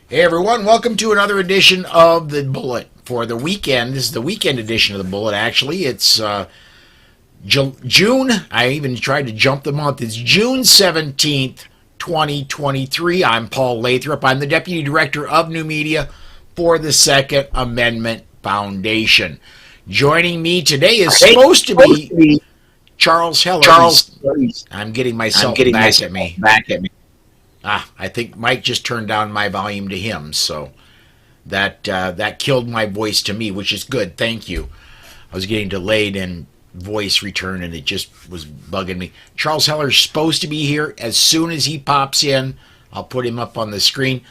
Hey everyone, welcome to another edition of the Bullet for the weekend. This is the weekend edition of the Bullet, actually. It's June. I even tried to jump the month. It's June 17th, 2023. I'm Paul Lathrop. I'm the Deputy Director of New Media for the Second Amendment Foundation. Joining me today is supposed to be Charles Heller. I'm getting myself back at me. I think Mike just turned down my volume to him, so that killed my voice to me, which is good. Thank you. I was getting delayed in voice return, and it just was bugging me. Charles Heller's supposed to be here. As soon as he pops in, I'll put him up on the screen.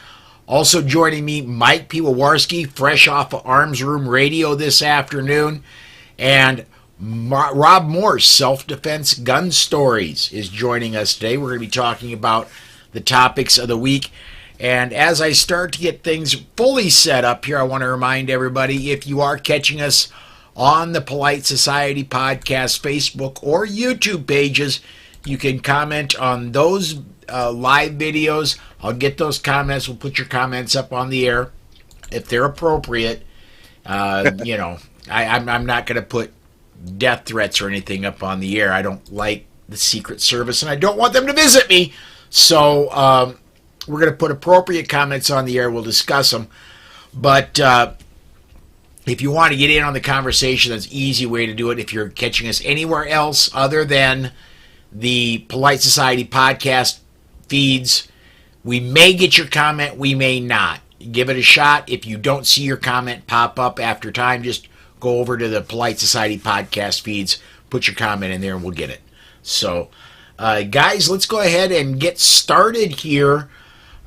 Also joining me, Mike Piwowarski, fresh off of Arms Room Radio this afternoon, and Rob Morse, Self-Defense Gun Stories, is joining us today. We're going to be talking about the topics of the week. And as I start to get things fully set up here, I want to remind everybody, if you are catching us on the Polite Society Podcast Facebook or YouTube pages, you can comment on those live videos. I'll get those comments. We'll put your comments up on the air if they're appropriate. I'm not going to put death threats or anything up on the air. I don't like the Secret Service, and I don't want them to visit me. So we're going to put appropriate comments on the air. We'll discuss them. But if you want to get in on the conversation, that's an easy way to do it. If you're catching us anywhere else other than the Polite Society podcast feeds, we may get your comment, we may not. Give it a shot. If you don't see your comment pop up after time, just go over to the Polite Society podcast feeds, put your comment in there, and we'll get it. So, guys, let's go ahead and get started here.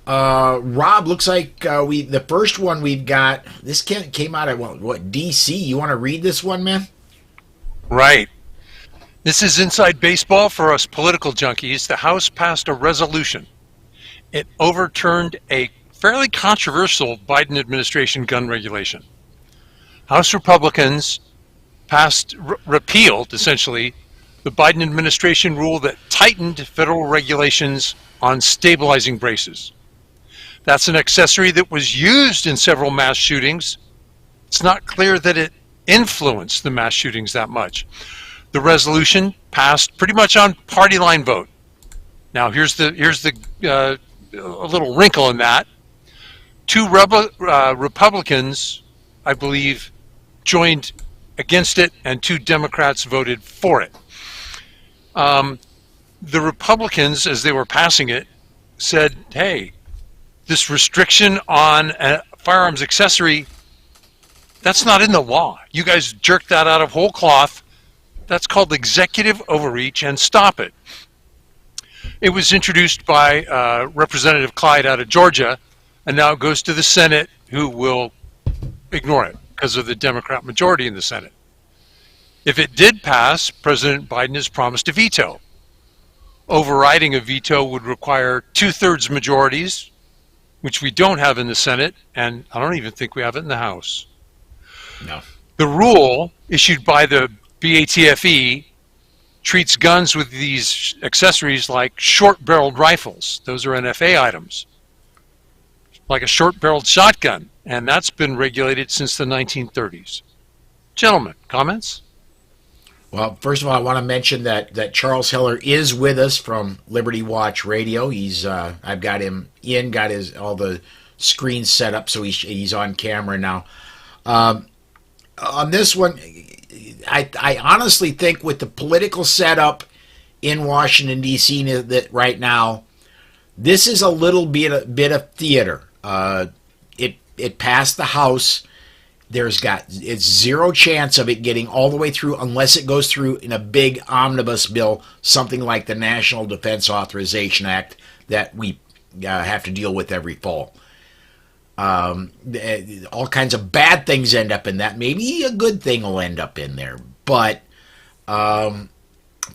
Rob, looks like the first one we've got, this came out of what DC? You want to read this one, man? Right. This is inside baseball for us political junkies. The House passed a resolution. It overturned a fairly controversial Biden administration gun regulation. House Republicans repealed, essentially, the Biden administration rule that tightened federal regulations on stabilizing braces. That's an accessory that was used in several mass shootings. It's not clear that it influenced the mass shootings that much. The resolution passed pretty much on party line vote. Now here's a little wrinkle in that. Two Republicans, I believe, joined against it, and two Democrats voted for it. The Republicans, as they were passing it, said, hey, this restriction on a firearms accessory, that's not in the law. You guys jerked that out of whole cloth. That's called executive overreach, and stop it. It was introduced by Representative Clyde out of Georgia, and now it goes to the Senate, who will ignore it because of the Democrat majority in the Senate. If it did pass, President Biden has promised a veto. Overriding a veto would require 2/3 majorities, which we don't have in the Senate, and I don't even think we have it in the House. No. The rule issued by the BATFE treats guns with these accessories like short-barreled rifles. Those are NFA items, like a short-barreled shotgun, and that's been regulated since the 1930s. Gentlemen, comments? Well, first of all, I want to mention that Charles Heller is with us from Liberty Watch Radio. He's I've got him in, got all the screens set up, so he's on camera now. On this one, I honestly think with the political setup in Washington D.C. that right now, this is a little bit of theater. It passed the House. It's zero chance of it getting all the way through unless it goes through in a big omnibus bill, something like the National Defense Authorization Act that we have to deal with every fall. All kinds of bad things end up in that. Maybe a good thing will end up in there. But for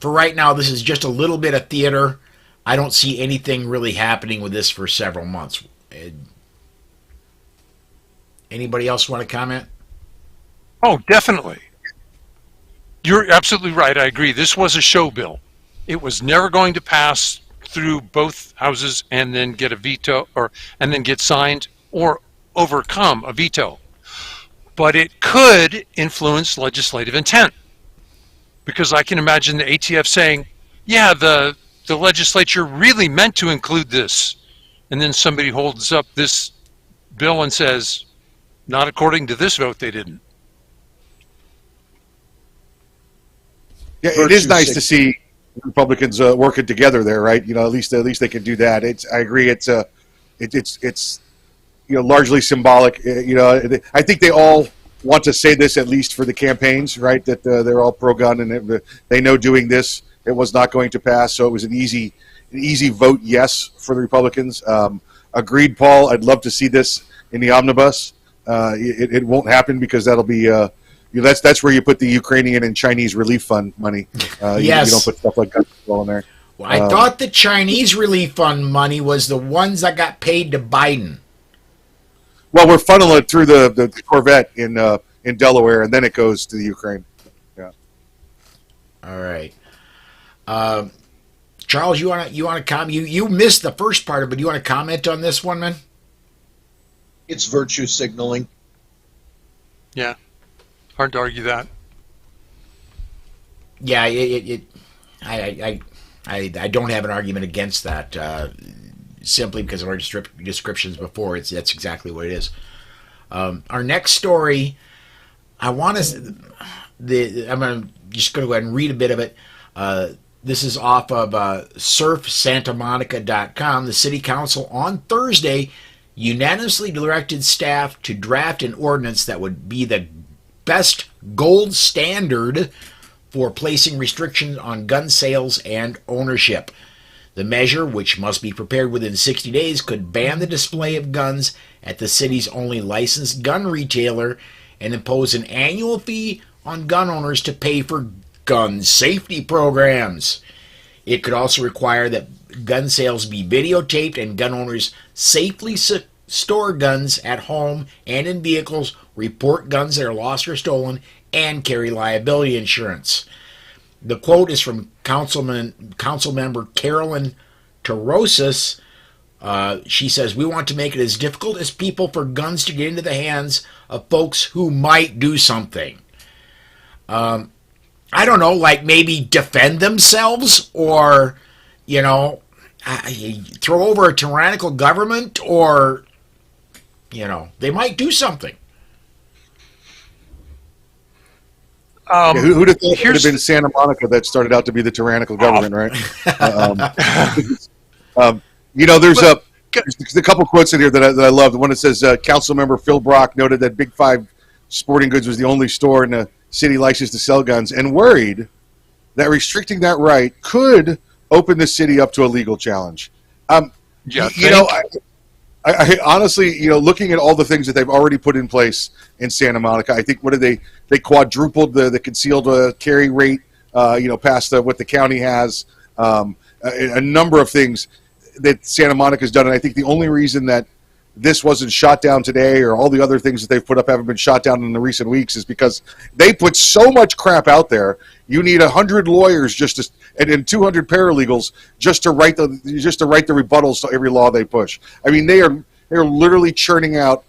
right now, this is just a little bit of theater. I don't see anything really happening with this for several months. Anybody else want to comment? Oh, definitely. You're absolutely right. I agree. This was a show bill. It was never going to pass through both houses and then get a veto and then get signed or overcome a veto, but it could influence legislative intent. Because I can imagine the ATF saying, yeah, the legislature really meant to include this. And then somebody holds up this bill and says, not according to this vote, they didn't. Yeah, it is nice to see Republicans working together there, right? You know, at least they can do that. I agree. It's largely symbolic. I think they all want to say this, at least for the campaigns, right? That they're all pro-gun, and they know doing this it was not going to pass. So it was an easy vote yes for the Republicans. Agreed, Paul. I'd love to see this in the omnibus. It won't happen because that'll be that's where you put the Ukrainian and Chinese relief fund money. Yes. You don't put stuff like gun control in there. Well, I thought the Chinese relief fund money was the ones that got paid to Biden. Well, we're funneling it through the Corvette in Delaware, and then it goes to the Ukraine. Yeah. All right. Charles, you want to comment? You missed the first part of it. Do you want to comment on this one, man? It's virtue signaling. Yeah. Hard to argue that. Yeah, I don't have an argument against that. Simply because of our descriptions before, that's exactly what it is. Our next story, I'm just going to go ahead and read a bit of it. This is off of surfsantamonica.com. The City Council on Thursday unanimously directed staff to draft an ordinance that would be the best gold standard for placing restrictions on gun sales and ownership. The measure, which must be prepared within 60 days, could ban the display of guns at the city's only licensed gun retailer and impose an annual fee on gun owners to pay for gun safety programs. It could also require that gun sales be videotaped and gun owners safely store guns at home and in vehicles, report guns that are lost or stolen, and carry liability insurance. The quote is from Councilmember Carolyn Torosis. She says, "We want to make it as difficult as people for guns to get into the hands of folks who might do something." I don't know, like maybe defend themselves or, throw over a tyrannical government or, they might do something. Who'd have thought it would have been Santa Monica that started out to be the tyrannical government, right? There's a couple quotes in here that I love. The one that says, Councilmember Phil Brock noted that Big Five Sporting Goods was the only store in the city licensed to sell guns and worried that restricting that right could open the city up to a legal challenge. I honestly, looking at all the things that they've already put in place in Santa Monica, I think they quadrupled the concealed carry rate, past what the county has, a number of things that Santa Monica's done. And I think the only reason that this wasn't shot down today or all the other things that they've put up haven't been shot down in the recent weeks is because they put so much crap out there. You need 100 lawyers and 200 paralegals just to write the rebuttals to every law they push. I mean, they're literally churning out,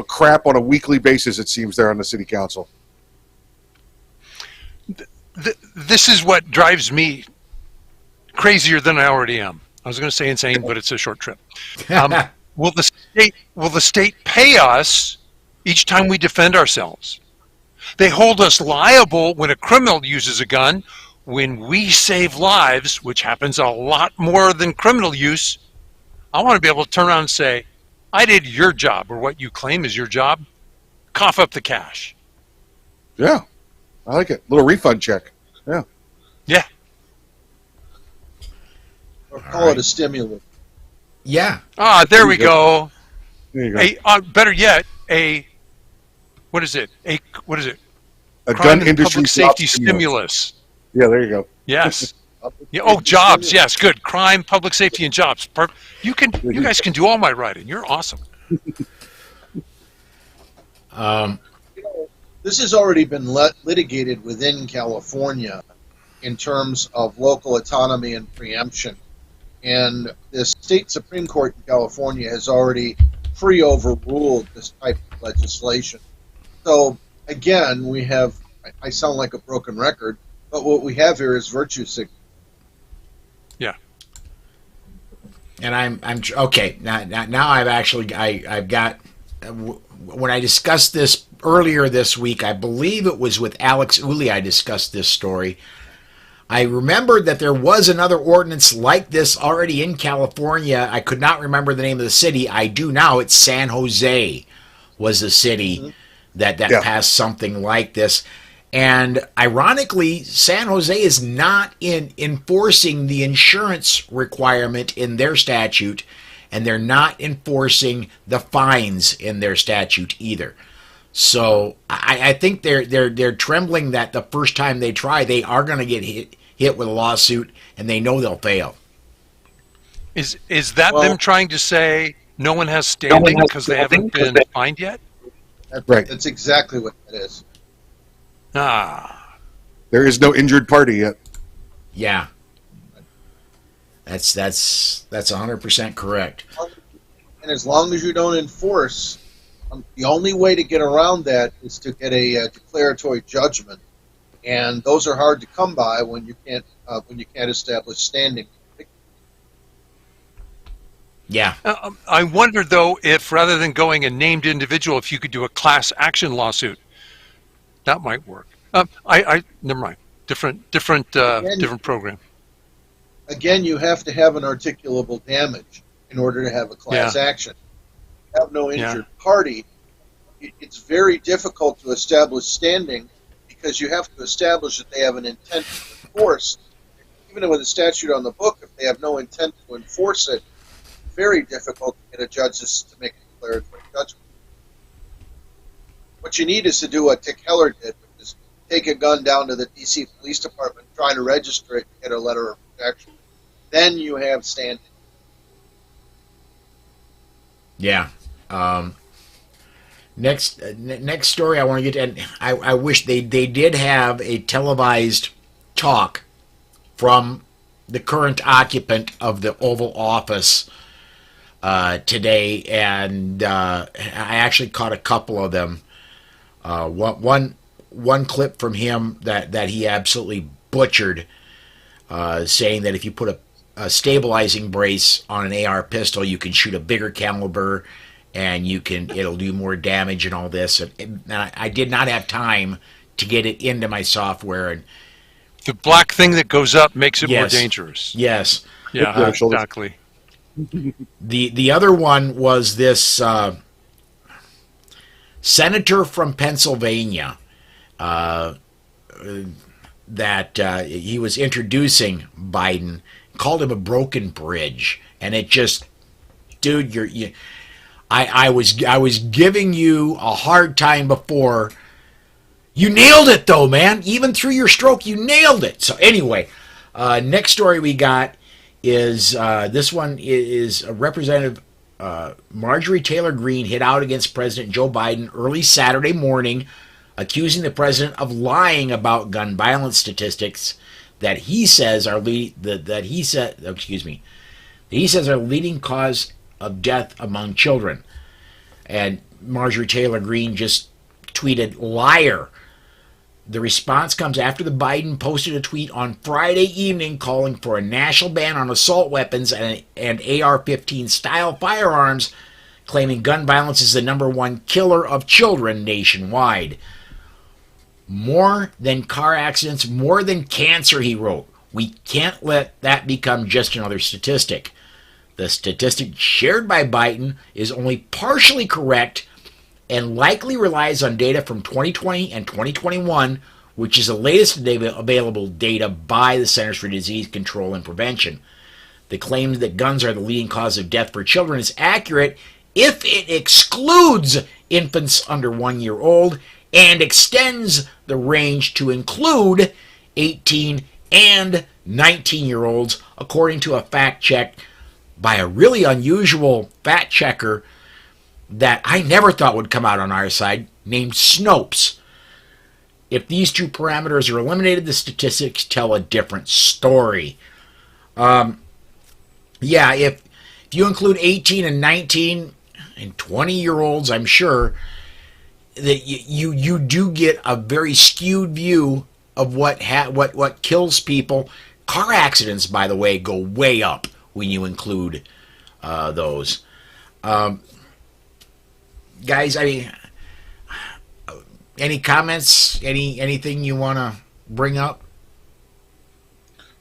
crap on a weekly basis, it seems, there on the city council. This is what drives me crazier than I already am. I was going to say insane, but it's a short trip. Will the state pay us each time we defend ourselves? They hold us liable when a criminal uses a gun. When we save lives, which happens a lot more than criminal use, I want to be able to turn around and say, I did your job, or what you claim is your job. Cough up the cash. Yeah, I like it. Little refund check. Yeah. Yeah. Or call it a stimulus. Yeah. There we go. There you go. Better yet, what is it? A gun industry public safety stimulus. Yeah, there you go. Yes. Yeah, jobs. Yes, good. Crime, public safety, and jobs. You guys can do all my writing. You're awesome. This has already been litigated within California in terms of local autonomy and preemption. And the state Supreme Court in California has already pre-overruled this type of legislation. So again, we have, I sound like a broken record, but what we have here is virtue signaling. Yeah. And I'm okay. Now I've got, when I discussed this earlier this week, I believe it was with Alex Uli I discussed this story. I remembered that there was another ordinance like this already in California. I could not remember the name of the city. I do now. It's San Jose was the city that passed something like this. And ironically, San Jose is not enforcing the insurance requirement in their statute, and they're not enforcing the fines in their statute either. So I think they're trembling that the first time they try, they are going to get hit with a lawsuit, and they know they'll fail. Is that them trying to say no one has standing because they haven't been fined yet? Right. That's exactly what that is. There is no injured party yet. Yeah. That's 100% correct. And as long as you don't enforce, the only way to get around that is to get a declaratory judgment, and those are hard to come by when you can't establish standing. Yeah. I wonder though if rather than going a named individual, if you could do a class action lawsuit, that might work. I never mind. Different program. Again, you have to have an articulable damage in order to have a class action. If you have no injured party, it's very difficult to establish standing because you have to establish that they have an intent to enforce. Even with a statute on the book, if they have no intent to enforce it, it's very difficult to get a judge to make a declaratory judgment. What you need is to do what Dick Heller did, which is take a gun down to the D.C. Police Department, try to register it, and get a letter of protection. Then you have standing. Yeah. Next story I want to get to, and I wish they did have a televised talk from the current occupant of the Oval Office today, and I actually caught a couple of them. One clip from him that he absolutely butchered, saying that if you put a stabilizing brace on an AR pistol, you can shoot a bigger caliber, and it'll do more damage and all this. And I did not have time to get it into my software. And the black thing that goes up makes it more Yes. dangerous. yes, Yeah, exactly. the other one was this senator from Pennsylvania that he was introducing Biden, called him a broken bridge, and it just, dude, I was giving you a hard time before. You nailed it though, man. Even through your stroke, you nailed it. So anyway, next story we got is this one is Representative Marjorie Taylor Greene hit out against President Joe Biden early Saturday morning, accusing the president of lying about gun violence statistics that he says are leading cause of death among children. And Marjorie Taylor Greene just tweeted, "Liar." The response comes after the Biden posted a tweet on Friday evening calling for a national ban on assault weapons and AR-15 style firearms, claiming gun violence is the #1 killer of children nationwide. More than car accidents, more than cancer, he wrote. We can't let that become just another statistic. The statistic shared by Biden is only partially correct and likely relies on data from 2020 and 2021, which is the latest available data by the Centers for Disease Control and Prevention. The claim that guns are the leading cause of death for children is accurate if it excludes infants under 1 year old and extends the range to include 18 and 19-year-olds, according to a fact check by a really unusual fact checker that I never thought would come out on our side, named Snopes. If these two parameters are eliminated, the statistics tell a different story. If you include 18 and 19, and 20-year-olds, I'm sure that you do get a very skewed view of what kills people. Car accidents, by the way, go way up when you include those. Guys, I mean, any comments? Anything you want to bring up?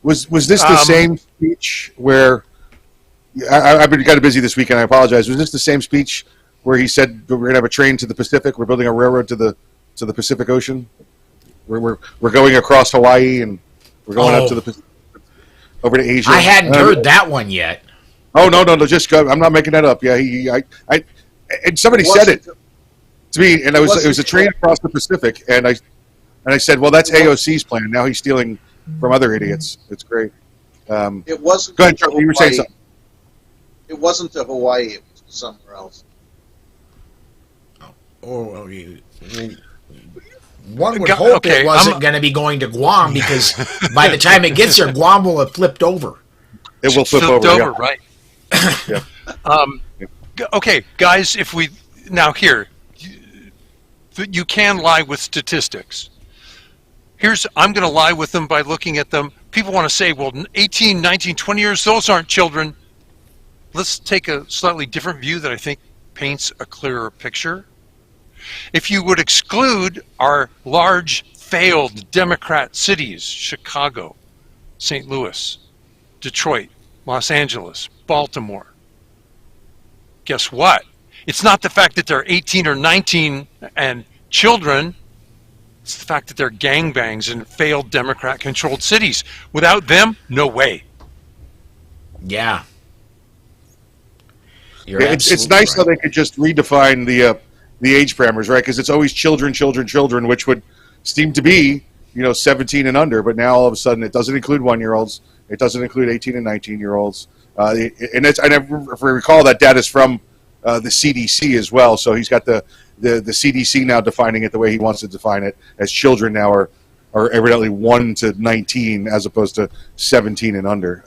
Was this the same speech where I've been kind of busy this weekend? I apologize. Was this the same speech where he said we're going to have a train to the Pacific? We're building a railroad to the Pacific Ocean. We're going across Hawaii and we're going up to the Pacific, over to Asia. I hadn't heard that one yet. Oh no! Just go. I'm not making that up. Yeah, and somebody said it to me, and it was a train across the Pacific, and I said, well, that's AOC's plan. Now he's stealing from other idiots. It's great. It wasn't. Go ahead, Charlie. You were saying something. It wasn't to Hawaii. It was to somewhere else. One would hope it wasn't going to be going to Guam, because by the time it gets there, Guam will have flipped over. It will flip over, yeah. Right? Yeah. Okay, guys. If we now here, you can lie with statistics. I'm going to lie with them by looking at them. People want to say, well, 18, 19, 20 years, those aren't children. Let's take a slightly different view that I think paints a clearer picture. If you would exclude our large failed Democrat cities, Chicago, St. Louis, Detroit, Los Angeles, Baltimore, guess what? It's not the fact that they're 18 or 19 and children. It's the fact that they're gangbangs in failed Democrat-controlled cities. Without them, no way. Yeah. It's nice how they could just redefine the age parameters, right? Because it's always children, which would seem to be 17 and under. But now all of a sudden, it doesn't include 1-year-olds. It doesn't include 18 and 19-year-olds. And if I recall, that data is from the CDC as well. So he's got the CDC now defining it the way he wants to define it, as children now are evidently 1 to 19 as opposed to 17 and under.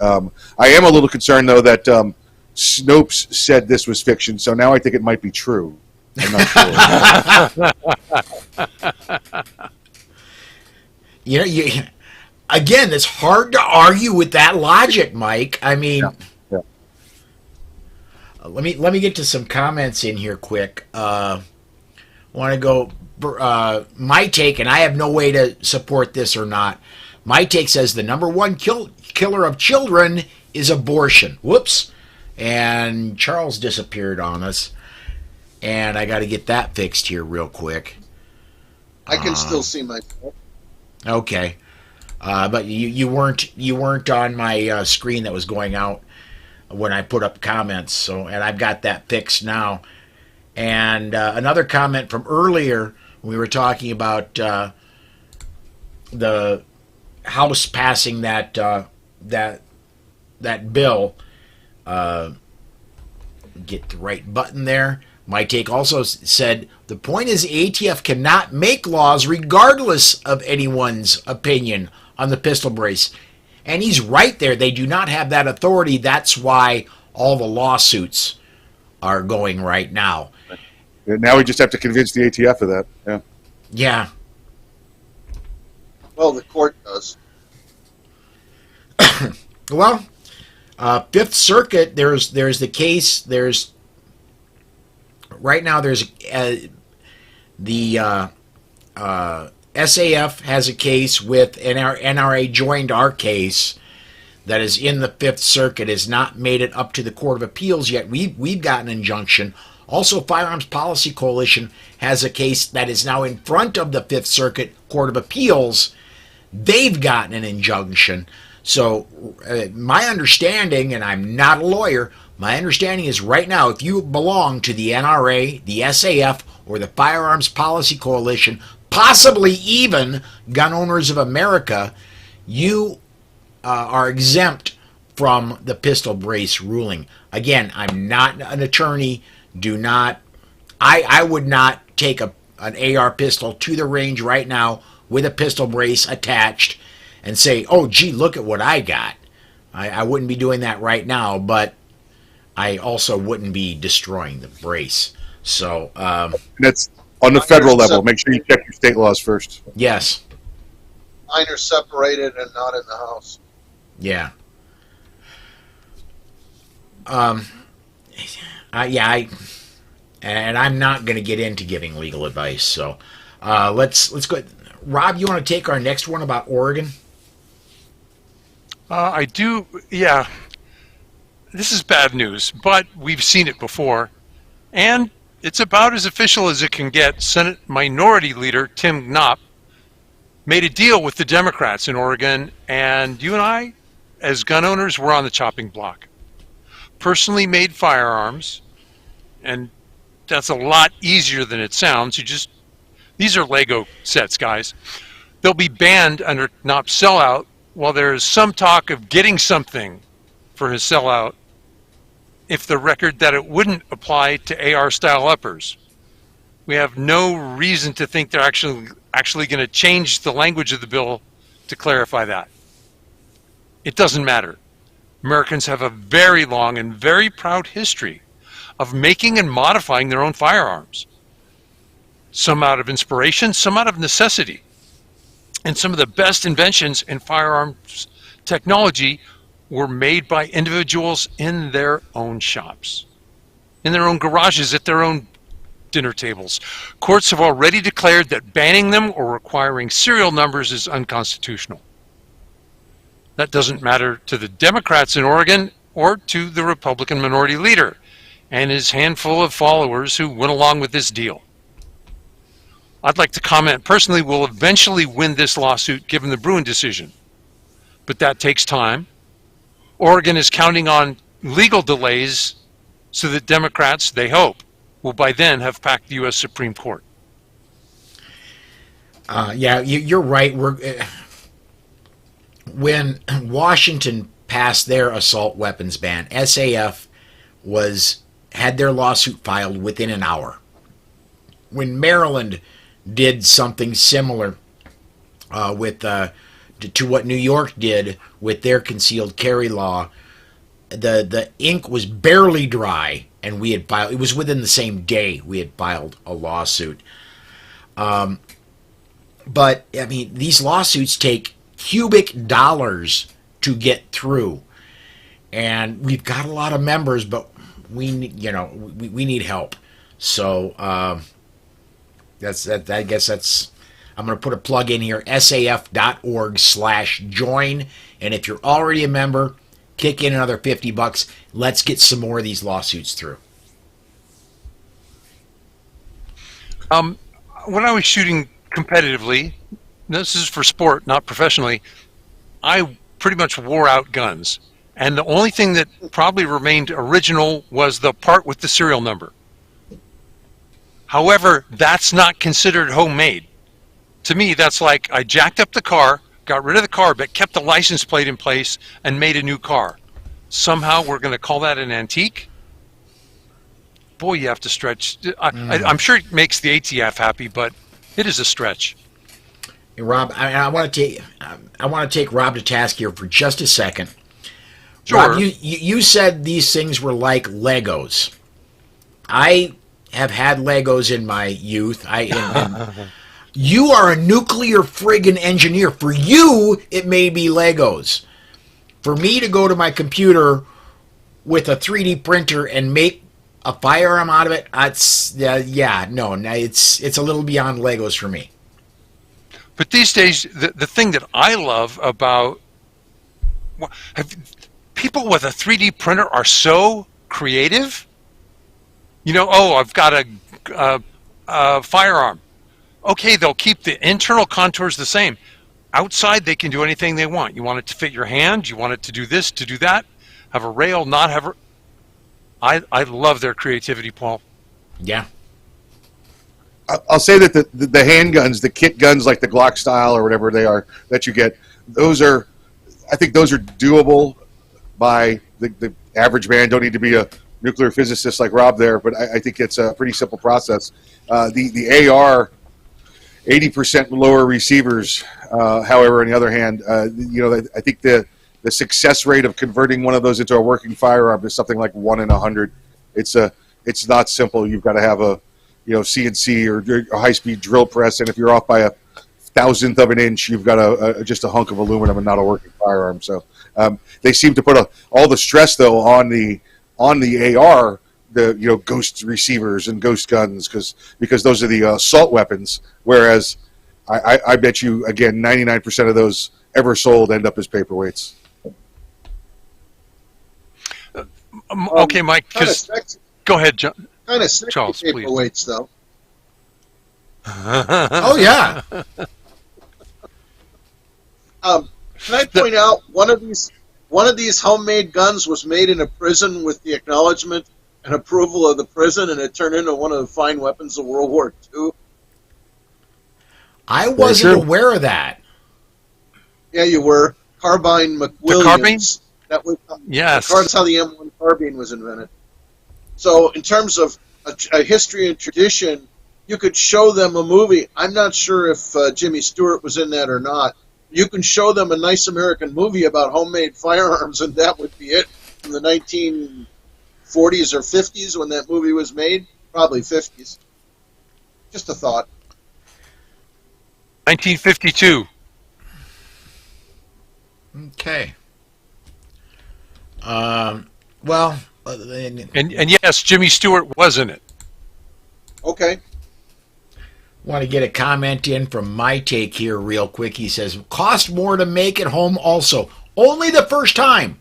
I am a little concerned, though, that Snopes said this was fiction, so now I think it might be true. I'm not sure. Again, it's hard to argue with that logic, Mike. I mean, yeah. Let me get to some comments in here quick. Want to go my take, and I have no way to support this or not. My take says the number one killer of children is abortion. Whoops. And Charles disappeared on us, and I got to get that fixed here real quick. I can still see myself. Okay. But you weren't on my screen that was going out when I put up comments. And I've got that fixed now. And another comment from earlier, we were talking about the House passing that bill. Get the right button there. My take also said the point is ATF cannot make laws regardless of anyone's opinion on the pistol brace. And he's right there. They do not have that authority. That's why all the lawsuits are going right now. And now we just have to convince the ATF of that. Yeah. Yeah. Well, the court does. Well, Fifth Circuit, there's the case. There's right now there's the SAF has a case with NRA joined our case that is in the Fifth Circuit, has not made it up to the Court of Appeals yet. We've got an injunction. Also, Firearms Policy Coalition has a case that is now in front of the Fifth Circuit Court of Appeals. They've gotten an injunction. So my understanding, and I'm not a lawyer, my understanding is right now, if you belong to the NRA, the SAF, or the Firearms Policy Coalition, possibly even Gun Owners of America, you are exempt from the pistol brace ruling. Again, I'm not an attorney. I would not take an AR pistol to the range right now with a pistol brace attached and say, oh, gee, look at what I got. I wouldn't be doing that right now, but I also wouldn't be destroying the brace. So, And that's on the federal level. Make sure you check your state laws first. yes. Mine are separated and not in the house. Yeah. And I'm not going to get into giving legal advice. So, let's go. Rob, you want to take our next one about Oregon? I do, yeah. This is bad news, but we've seen it before. And it's about as official as it can get. Senate Minority Leader Tim Knopp made a deal with the Democrats in Oregon, and you and I, as gun owners, were on the chopping block. Personally made firearms, and that's a lot easier than it sounds. These are Lego sets, guys. They'll be banned under Knopp's sellout, while there is some talk of getting something for his sellout if the record that it wouldn't apply to AR-style uppers. We have no reason to think they're actually going to change the language of the bill to clarify that. It doesn't matter. Americans have a very long and very proud history of making and modifying their own firearms. Some out of inspiration, some out of necessity. And some of the best inventions in firearms technology were made by individuals in their own shops, in their own garages, at their own dinner tables. Courts have already declared that banning them or requiring serial numbers is unconstitutional. That doesn't matter to the Democrats in Oregon or to the Republican minority leader and his handful of followers who went along with this deal. I'd like to comment personally, we'll eventually win this lawsuit given the Bruin decision, but that takes time. Oregon is counting on legal delays so that Democrats, they hope, will by then have packed the U.S. Supreme Court. You're right. When Washington passed their assault weapons ban, SAF had their lawsuit filed within an hour. When Maryland did something similar to what New York did with their concealed carry law, the ink was barely dry, and we had filed. It was within the same day we had filed a lawsuit. But I mean, these lawsuits take cubic dollars to get through, and we've got a lot of members, but we need help. So I guess that's. I'm going to put a plug in here, saf.org/join. And if you're already a member, kick in another $50. Let's get some more of these lawsuits through. When I was shooting competitively, this is for sport, not professionally, I pretty much wore out guns. And the only thing that probably remained original was the part with the serial number. However, that's not considered homemade. To me, that's like I jacked up the car, got rid of the car, but kept the license plate in place and made a new car. Somehow we're going to call that an antique? Boy, you have to stretch. I'm sure it makes the ATF happy, but it is a stretch. Hey, Rob, I want to take Rob to task here for just a second. Sure. Rob, you said these things were like Legos. I have had Legos in my youth. You are a nuclear friggin' engineer. For you, it may be Legos. For me to go to my computer with a 3D printer and make a firearm out of it, it's a little beyond Legos for me. But these days, the thing that I love about people with a 3D printer are so creative. I've got a firearm. Okay, they'll keep the internal contours the same. Outside, they can do anything they want. You want it to fit your hand. You want it to do this, to do that. Have a rail, not have a... I love their creativity, Paul. Yeah. I'll say that the handguns, the kit guns like the Glock style or whatever they are that you get, I think those are doable by the average man. Don't need to be a nuclear physicist like Rob there, but I think it's a pretty simple process. The AR, 80% lower receivers. However, on the other hand, I think the the success rate of converting one of those into a working firearm is something like 1 in 100. It's not simple. You've got to have a CNC or a high-speed drill press, and if you're off by a thousandth of an inch, you've got just a hunk of aluminum and not a working firearm. So they seem to put all the stress though on the AR, the ghost receivers and ghost guns, because those are the assault weapons. Whereas I bet you again 99% of those ever sold end up as paperweights. Okay, Mike. Go ahead, John. Kind of sexy Charles, paperweights, though. Oh yeah. Can I point out one of these homemade guns was made in a prison with the acknowledgement and approval of the prison, and it turned into one of the fine weapons of World War II. I wasn't aware of that. Yeah, you were. Carbine McWilliams. The carbine? That was, yes. That's how the M1 carbine was invented. So in terms of a history and tradition, you could show them a movie. I'm not sure if Jimmy Stewart was in that or not. You can show them a nice American movie about homemade firearms, and that would be it. From the 1940s or 50s when that movie was made. Probably 50s. Just a thought. 1952. Okay. Well, and yes, Jimmy Stewart was in it. Okay. Want to get a comment in from My Take here real quick. He says, cost more to make at home also. Only the first time.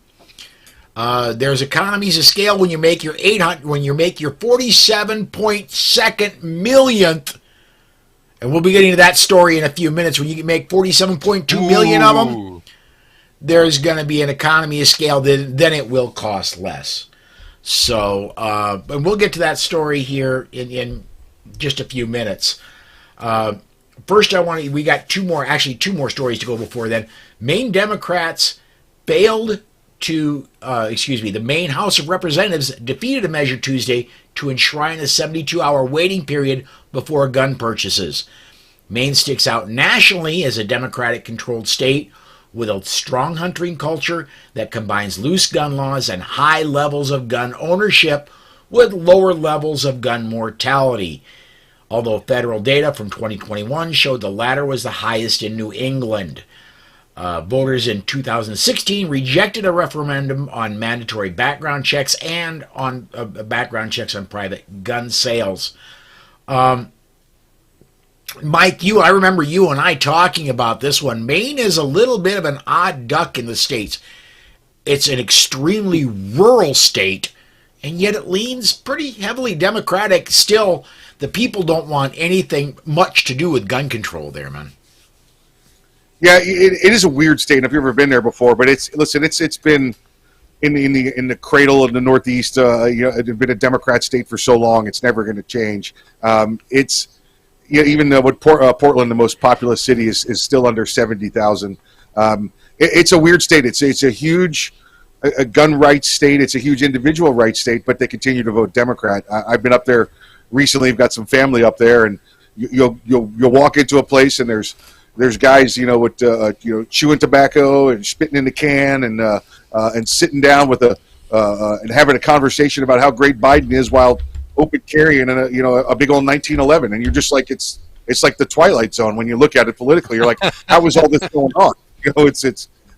There's economies of scale when you make your 47.2 millionth. And we'll be getting to that story in a few minutes. When you can make 47.2 million of them, there's going to be an economy of scale. Then it will cost less. So, and we'll get to that story here in just a few minutes. First, we got two more stories to go before then. Maine Democrats failed to, the Maine House of Representatives defeated a measure Tuesday to enshrine a 72-hour waiting period before gun purchases. Maine sticks out nationally as a Democratic-controlled state with a strong hunting culture that combines loose gun laws and high levels of gun ownership with lower levels of gun mortality. Although federal data from 2021 showed the latter was the highest in New England. Voters in 2016 rejected a referendum on mandatory background checks and on background checks on private gun sales. Mike, I remember you and I talking about this one. Maine is a little bit of an odd duck in the states. It's an extremely rural state, and yet it leans pretty heavily Democratic. Still, the people don't want anything much to do with gun control there, man. Yeah, it is a weird state. If you've ever been there before, but it's been in the cradle of the Northeast. It's been a Democrat state for so long. It's never going to change. Even though Portland, the most populous city, is still under 70,000. It's a weird state. It's a huge gun rights state. It's a huge individual rights state, but they continue to vote Democrat. I've been up there recently. I've got some family up there, and you'll walk into a place and there's guys with chewing tobacco and spitting in the can and sitting down with and having a conversation about how great Biden is while open carrying a big old 1911, and you're just like it's like the Twilight Zone when you look at it politically. You're like, how is all this going on?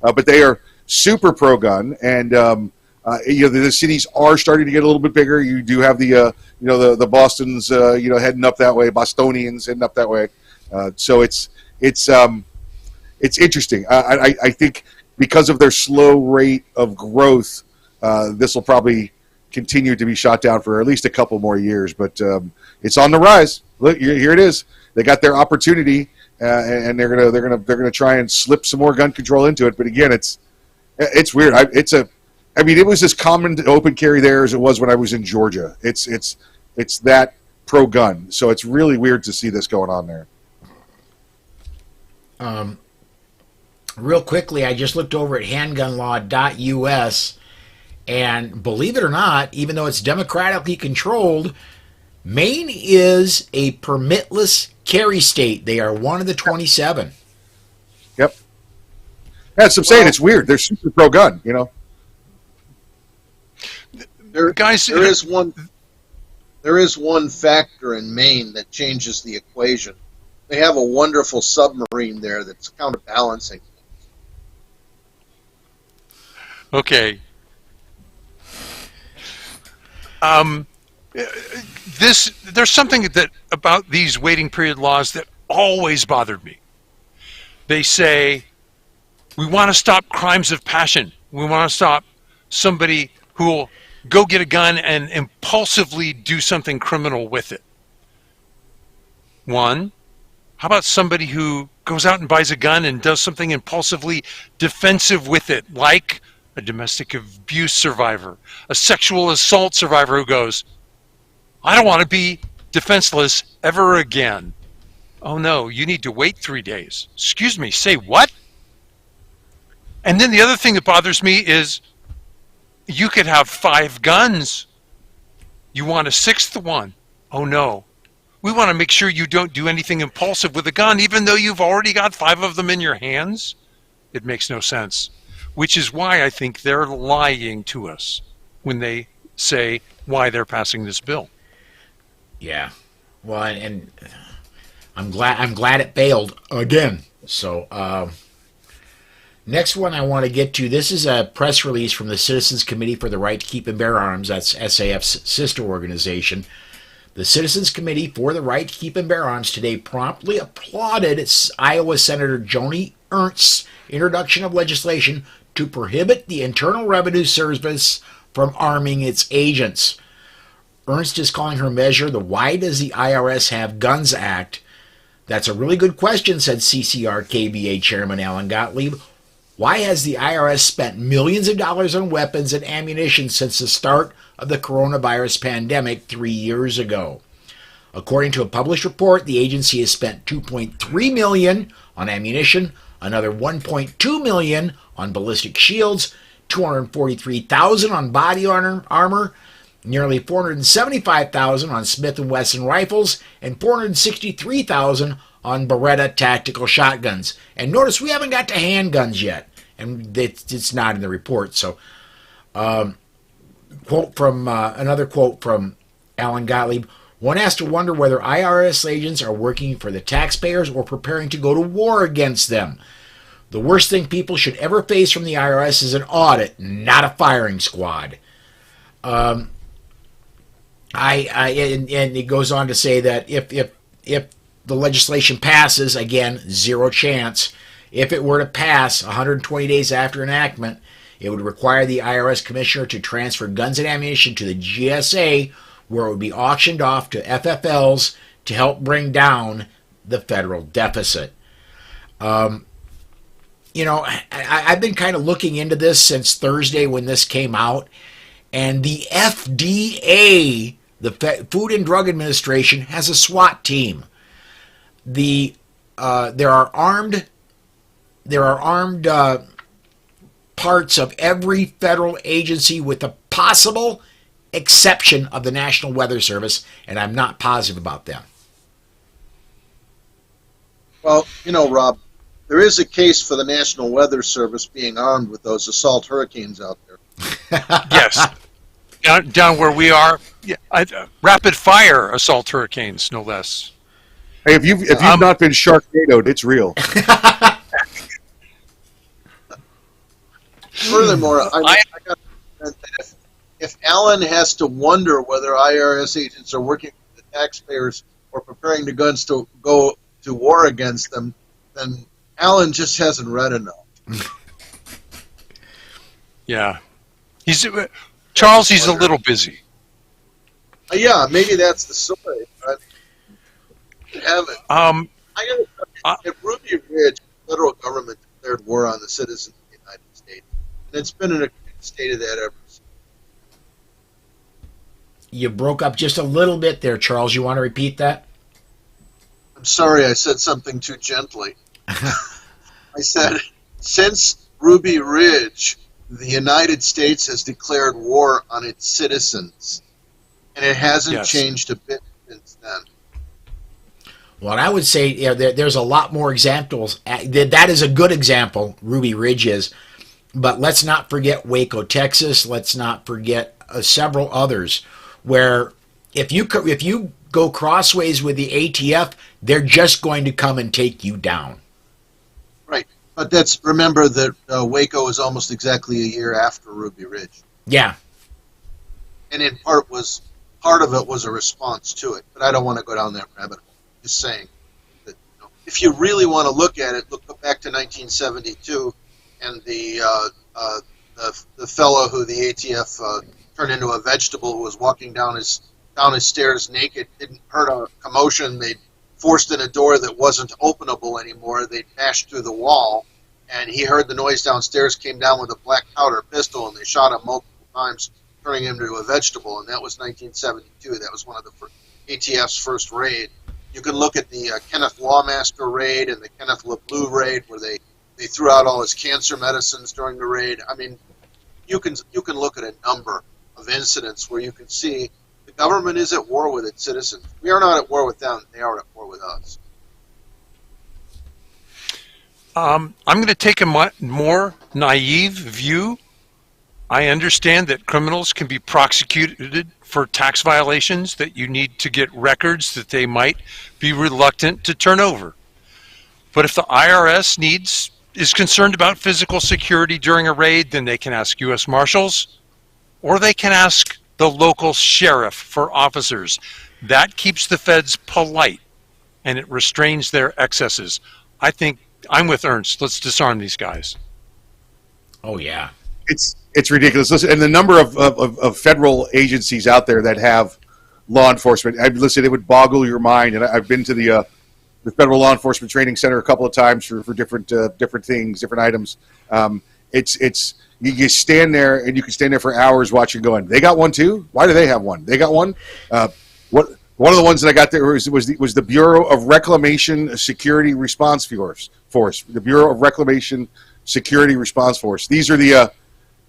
But they are super pro gun, and the cities are starting to get a little bit bigger. You do have the Bostons heading up that way, Bostonians heading up that way. So it's interesting. I think because of their slow rate of growth, this will probably continue to be shot down for at least a couple more years. But it's on the rise. Look, here it is. They got their opportunity, and they're gonna try and slip some more gun control into it. But again, it's weird. It was as common to open carry there as it was when I was in Georgia. It's that pro gun. So it's really weird to see this going on there. Real quickly, I just looked over at handgunlaw.us, and believe it or not, even though it's democratically controlled, Maine is a permitless carry state. They are one of the 27. Yep. That's what I'm saying. It's weird. They're super pro-gun, you know. Guys, there is one factor in Maine that changes the equation. They have a wonderful submarine there that's counterbalancing. Okay. There's something that about these waiting period laws that always bothered me. They say we want to stop crimes of passion. We want to stop somebody who will go get a gun and impulsively do something criminal with it. One, how about somebody who goes out and buys a gun and does something impulsively defensive with it, like a domestic abuse survivor, a sexual assault survivor who goes, I don't want to be defenseless ever again. Oh no, you need to wait 3 days. Excuse me, say what? And then the other thing that bothers me is you could have 5 guns. You want a 6th one. Oh no. We want to make sure you don't do anything impulsive with a gun, even though you've already got 5 of them in your hands. It makes no sense. Which is why I think they're lying to us when they say why they're passing this bill. Yeah. Well, and I'm glad it failed again. So, next one I want to get to, this is a press release from the Citizens Committee for the Right to Keep and Bear Arms. That's SAF's sister organization. The Citizens Committee for the Right to Keep and Bear Arms today promptly applauded Iowa Senator Joni Ernst's introduction of legislation to prohibit the Internal Revenue Service from arming its agents. Ernst is calling her measure the Why Does the IRS Have Guns Act. That's a really good question, said CCR-KBA Chairman Alan Gottlieb. Why has the IRS spent millions of dollars on weapons and ammunition since the start of the coronavirus pandemic 3 years ago? According to a published report, the agency has spent $2.3 million on ammunition, another $1.2 million on ballistic shields, $243,000 on body armor, nearly $475,000 on Smith & Wesson rifles, and $463,000 on Beretta tactical shotguns. And notice we haven't got to handguns yet, and it's not in the report. So, another quote from Alan Gottlieb. One has to wonder whether IRS agents are working for the taxpayers or preparing to go to war against them. The worst thing people should ever face from the IRS is an audit, not a firing squad. And it goes on to say that if the legislation passes, again, zero chance. If it were to pass 120 days after enactment, it would require the IRS commissioner to transfer guns and ammunition to the GSA, where it would be auctioned off to FFLs to help bring down the federal deficit. I've been kind of looking into this since Thursday when this came out, and the FDA, the Food and Drug Administration, has a SWAT team. There are armed parts of every federal agency with the possible exception of the National Weather Service, and I'm not positive about them. Well, Rob, there is a case for the National Weather Service being armed with those assault hurricanes out there. Yes. Down where we are, rapid fire assault hurricanes, no less. Hey, if you've not been Sharknadoed, it's real. Furthermore, I got that if Alan has to wonder whether IRS agents are working with the taxpayers or preparing the guns to go to war against them, then Alan just hasn't read enough. Yeah, Charles. He's a little busy. Yeah, maybe that's the story. But I haven't. At Ruby Ridge, the federal government declared war on the citizens of the United States, and it's been in a state of that ever since. You broke up just a little bit there, Charles. You want to repeat that? I'm sorry, I said something too gently. I said, since Ruby Ridge, the United States has declared war on its citizens, and it hasn't changed a bit since then. Well, I would say there's a lot more examples. That is a good example, Ruby Ridge is. But let's not forget Waco, Texas. Let's not forget several others where if you go crossways with the ATF, they're just going to come and take you down. Right. But remember that Waco is almost exactly a year after Ruby Ridge. Yeah. And in part of it was a response to it. But I don't want to go down that rabbit hole. Just saying that if you really want to look at it, go back to 1972 and the fellow who the ATF turned into a vegetable, who was walking down his stairs naked, didn't hurt a commotion. They forced in a door that wasn't openable anymore. They bashed through the wall, and he heard the noise downstairs, came down with a black powder pistol, and they shot him multiple times, turning him into a vegetable. And that was 1972. That was one of the ATF's first raid. You can look at the Kenneth Lawmaster raid and the Kenneth LeBlue raid, where they threw out all his cancer medicines during the raid. I mean, you can look at a number of incidents where you can see the government is at war with its citizens. We are not at war with them; they are at war with us. I'm going to take a more naive view. I understand that criminals can be prosecuted for tax violations, that you need to get records that they might be reluctant to turn over. But if the IRS is concerned about physical security during a raid, then they can ask U.S. Marshals, or they can ask the local sheriff for officers. That keeps the feds polite, and it restrains their excesses. I think I'm with Ernst. Let's disarm these guys. Oh, yeah. It's ridiculous. Listen, and the number of federal agencies out there that have law enforcement, listen, it would boggle your mind. And I've been to the Federal Law Enforcement Training Center a couple of times for different things, different items. You stand there and you can stand there for hours watching, going, they got one too? Why do they have one? They got one? One of the ones that I got there was the Bureau of Reclamation Security Response Force. The Bureau of Reclamation Security Response Force. These are the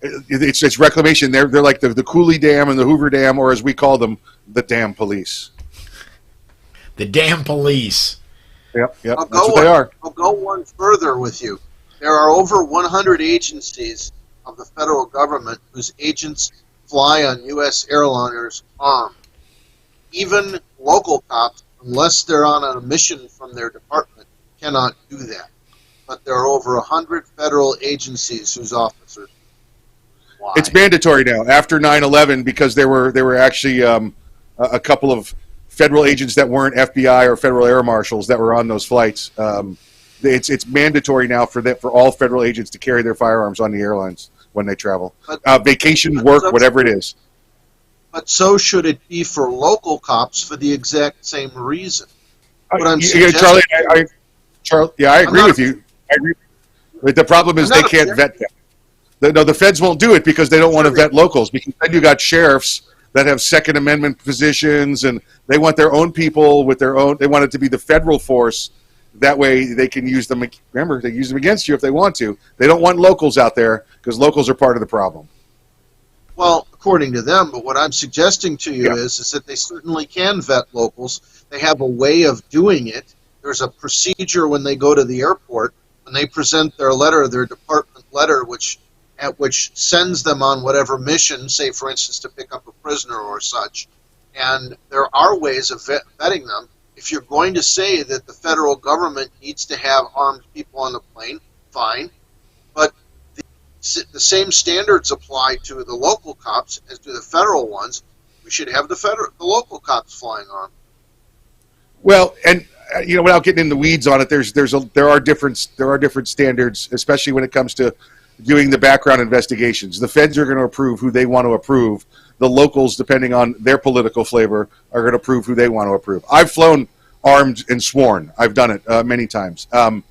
it's reclamation. They're like the Cooley Dam and the Hoover Dam, or as we call them, the Dam Police. The Dam Police. Yep, that's what they are. I'll go one further with you. There are over 100 agencies of the federal government whose agents fly on U.S. airliners armed. Even local cops, unless they're on a mission from their department, cannot do that. But there are over 100 federal agencies whose officers fly. It's mandatory now after 9/11 because there were actually a couple of federal agents that weren't FBI or federal air marshals that were on those flights. It's mandatory now for all federal agents to carry their firearms on the airlines when they travel. Vacation, work, whatever it is. But so should it be for local cops for the exact same reason. Charlie, I agree with you. I agree. But the problem is they can't vet them. The feds won't do it because they don't want to vet locals. Because then you got sheriffs that have Second Amendment positions, and they want their own people with their own. They want it to be the federal force. That way they can use them. Remember, they use them against you if they want to. They don't want locals out there because locals are part of the problem. Well, according to them, but what I'm suggesting to you is that they certainly can vet locals. They have a way of doing it. There's a procedure when they go to the airport, when they present their letter, their department letter, which sends them on whatever mission, say, for instance, to pick up a prisoner or such. And there are ways of vetting them. If you're going to say that the federal government needs to have armed people on the plane, fine. But the same standards apply to the local cops as to the federal ones. We should have the local cops flying armed. Well, and without getting in the weeds on it, there are different standards, especially when it comes to doing the background investigations. The feds are going to approve who they want to approve. The locals, depending on their political flavor, are going to approve who they want to approve. I've flown armed and sworn. I've done it many times. And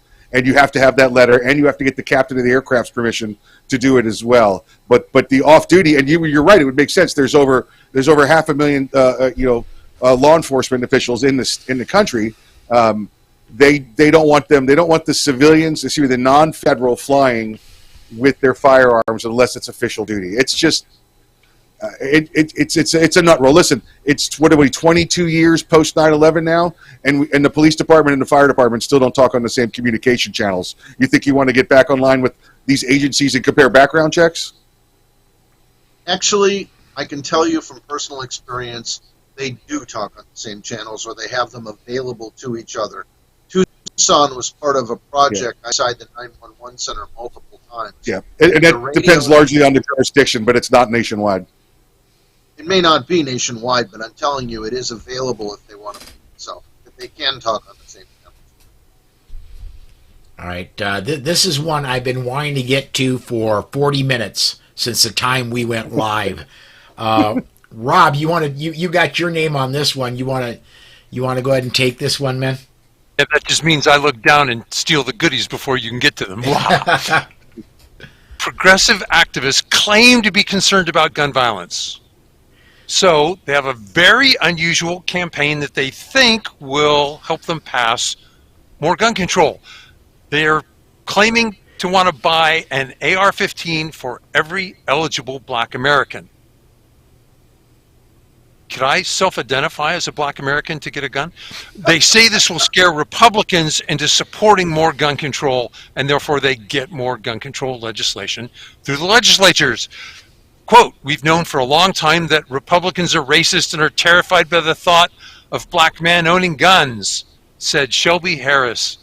you have to have that letter, and you have to get the captain of the aircraft's permission to do it as well. But the off-duty, and you're right, it would make sense. There's over 500,000 law enforcement officials in the country. They don't want them. They don't want the civilians, the non-federal flying with their firearms unless it's official duty. It's just It's a nut roll. Listen, it's what are we 22 years post 9/11 now, and the police department and the fire department still don't talk on the same communication channels. You think you want to get back online with these agencies and compare background checks? Actually, I can tell you from personal experience, they do talk on the same channels, or they have them available to each other. Tucson was part of a project outside the 911 center multiple times. Yeah, and that depends largely on the jurisdiction, but it's not nationwide. It may not be nationwide, but I'm telling you, it is available if they want to. So if they can talk on the same channel. All right, this is one I've been wanting to get to for 40 minutes since the time we went live. Rob, you got your name on this one. You want to go ahead and take this one, man? Yeah, that just means I look down and steal the goodies before you can get to them. Wow. Progressive activists claim to be concerned about gun violence. So they have a very unusual campaign that they think will help them pass more gun control. They're claiming to want to buy an AR-15 for every eligible black American. Could I self-identify as a black American to get a gun? They say this will scare Republicans into supporting more gun control, and therefore they get more gun control legislation through the legislatures. Quote, we've known for a long time that Republicans are racist and are terrified by the thought of black men owning guns, said Shelby Harris,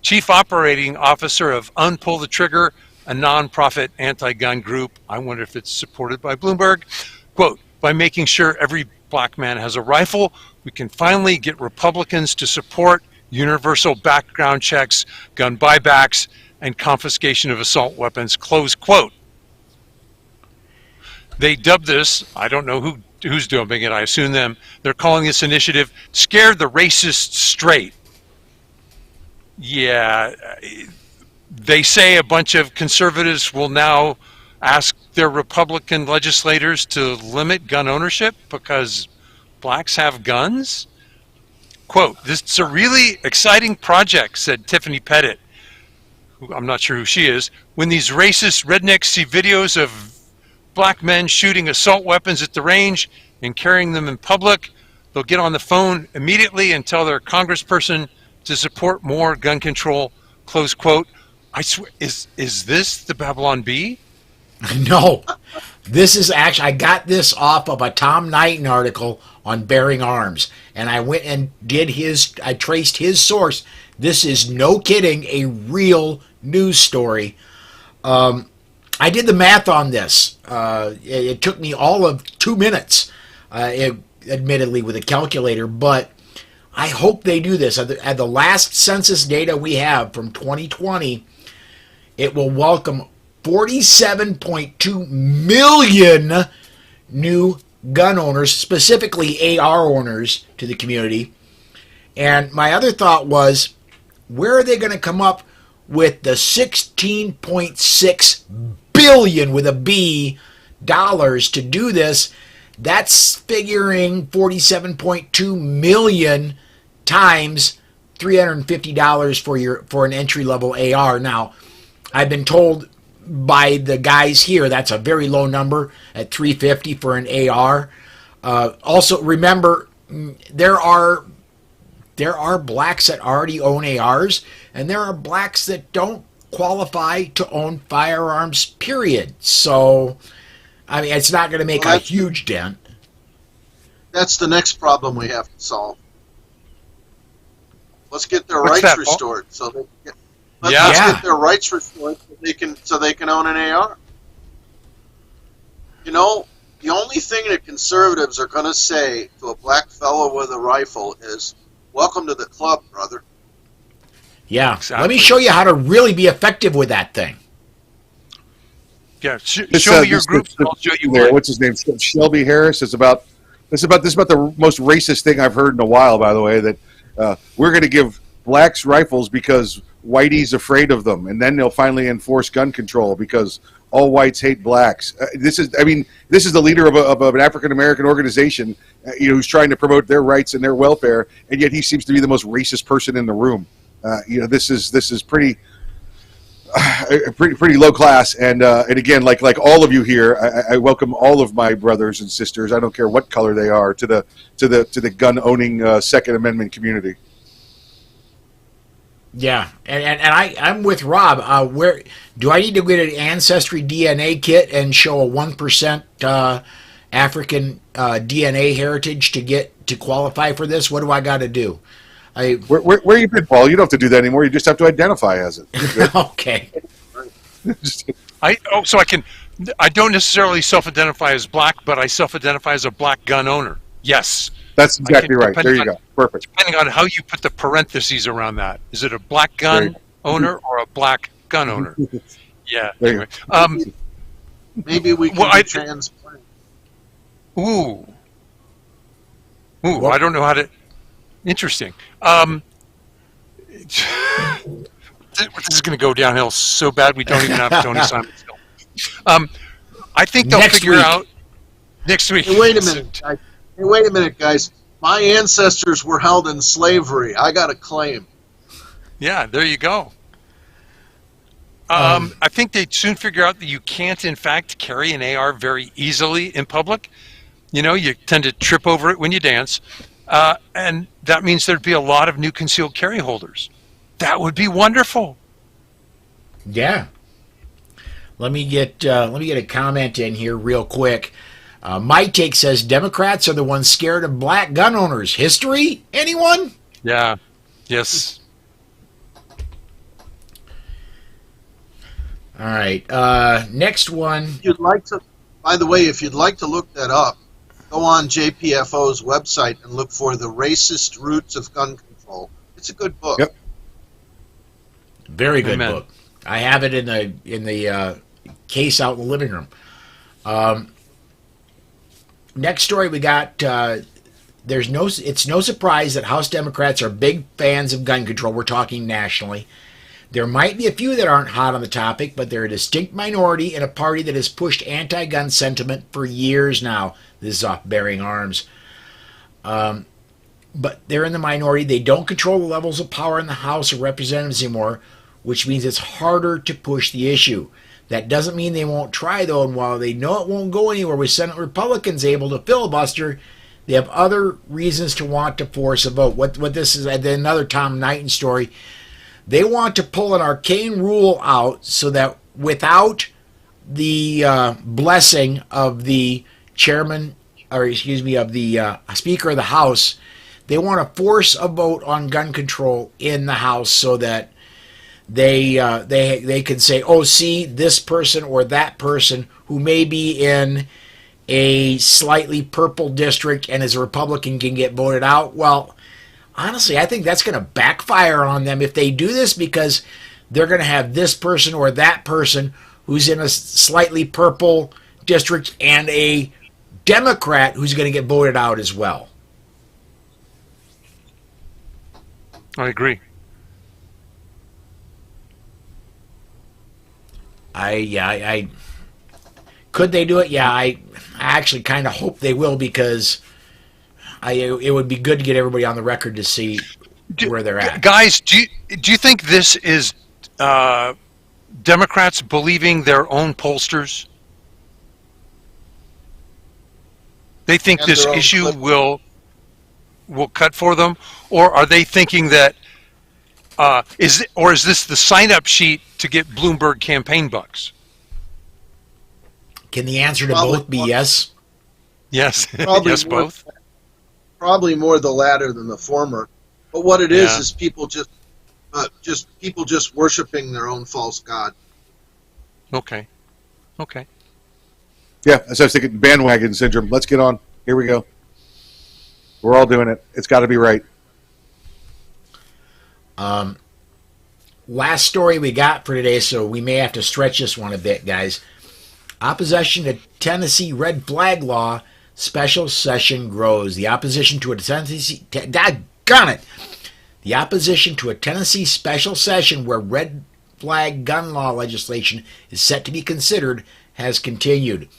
Chief Operating Officer of Unpull the Trigger, a nonprofit anti-gun group. I wonder if it's supported by Bloomberg. Quote, by making sure every black man has a rifle, we can finally get Republicans to support universal background checks, gun buybacks, and confiscation of assault weapons, close quote. They dubbed this, I don't know who's dubbing it, I assume them, they're calling this initiative Scare the Racists Straight. Yeah, they say a bunch of conservatives will now ask their Republican legislators to limit gun ownership because blacks have guns? Quote, this is a really exciting project, said Tiffany Pettit, who I'm not sure who she is. When these racist rednecks see videos of black men shooting assault weapons at the range and carrying them in public, they'll get on the phone immediately and tell their congressperson to support more gun control, close quote. I swear, is this the Babylon Bee? No, this is actually, I got this off of a Tom Knighton article on Bearing Arms, and I went and I traced his source. This is, no kidding, a real news story. I did the math on this. It took me all of 2 minutes, admittedly, with a calculator, but I hope they do this. At the last census data we have from 2020, it will welcome 47.2 million new gun owners, specifically AR owners, to the community. And my other thought was, where are they going to come up with the 16.6 billion with a B dollars to do this? That's figuring 47.2 million times $350 for an entry-level AR. Now, I've been told by the guys here that's a very low number at $350 for an AR. Also, remember, there are blacks that already own ARs, and there are blacks that don't qualify to own firearms, period. So, I mean, it's not going to make a huge dent. That's the next problem we have to solve. Let's get their rights restored, so they can let's get their rights restored so they can own an AR. You know, the only thing that conservatives are going to say to a black fellow with a rifle is, "Welcome to the club, brother." Yeah, exactly. Let me show you how to really be effective with that thing. Yeah, show me your group. I'll show you where. What's his name? Shelby Harris. This is about the most racist thing I've heard in a while. By the way, that we're going to give blacks rifles because whitey's afraid of them, and then they'll finally enforce gun control because all whites hate blacks. This is the leader of an African American organization, who's trying to promote their rights and their welfare, and yet he seems to be the most racist person in the room. This is pretty. pretty low class, and again, like all of you here, I welcome all of my brothers and sisters. I don't care what color they are to the gun owning Second Amendment community. Yeah, and I'm with Rob. Where do I need to get an ancestry DNA kit and show a 1% African DNA heritage to qualify for this? What do I got to do? Where you been, Paul? You don't have to do that anymore. You just have to identify as it. Okay. I don't necessarily self-identify as black, but I self-identify as a black gun owner. Yes. That's exactly right. There you go. Perfect. Depending on how you put the parentheses around that. Is it a black gun owner or a black gun owner? Yeah. Anyway. Maybe we can transplant. Ooh, I don't know how to... Interesting. This is going to go downhill so bad we don't even have Tony Simon's help. I think they'll figure out next week. Hey, wait a minute, guys. My ancestors were held in slavery. I got a claim. Yeah, there you go. I think they'd soon figure out that you can't, in fact, carry an AR very easily in public. You know, you tend to trip over it when you dance. And that means there'd be a lot of new concealed carry holders. That would be wonderful. Yeah. Let me get a comment in here real quick. My take says Democrats are the ones scared of black gun owners. History? Anyone? Yeah. Yes. All right. Next one. If you'd like to, by the way, if you'd like to look that up, go on JPFO's website and look for The Racist Roots of Gun Control. It's a good book. Yep. Very good Amen. book. I have it in the case out in the living room. Next story we got. It's no surprise that House Democrats are big fans of gun control. We're talking nationally. There might be a few that aren't hot on the topic, but they're a distinct minority in a party that has pushed anti-gun sentiment for years now. This is off Bearing Arms. But they're in the minority. They don't control the levels of power in the House of Representatives anymore, which means it's harder to push the issue. That doesn't mean they won't try, though, and while they know it won't go anywhere with Senate Republicans able to filibuster, they have other reasons to want to force a vote. What this is, another Tom Knighton story. They want to pull an arcane rule out so that without the blessing of the chairman, or excuse me, of the Speaker of the House, they want to force a vote on gun control in the House so that they can say, oh, see, this person or that person who may be in a slightly purple district and is a Republican can get voted out. Well, honestly, I think that's going to backfire on them if they do this, because they're going to have this person or that person who's in a slightly purple district and a Democrat who's going to get voted out as well. I agree. I could they do it? Yeah, I actually kind of hope they will, because it would be good to get everybody on the record to see where they're at. Guys, do you think this is Democrats believing their own pollsters? They think this issue will cut for them, or are they thinking that is this the sign-up sheet to get Bloomberg campaign bucks? Can the answer to both be yes? Yes, yes, both. Probably more the latter than the former. But what it is people just worshiping their own false god. Okay. Yeah, as I was thinking, bandwagon syndrome. Let's get on. Here we go. We're all doing it. It's got to be right. Last story we got for today, so we may have to stretch this one a bit, guys. Opposition to Tennessee red flag law special session grows. The opposition to a Tennessee The opposition to a Tennessee special session where red flag gun law legislation is set to be considered has continued.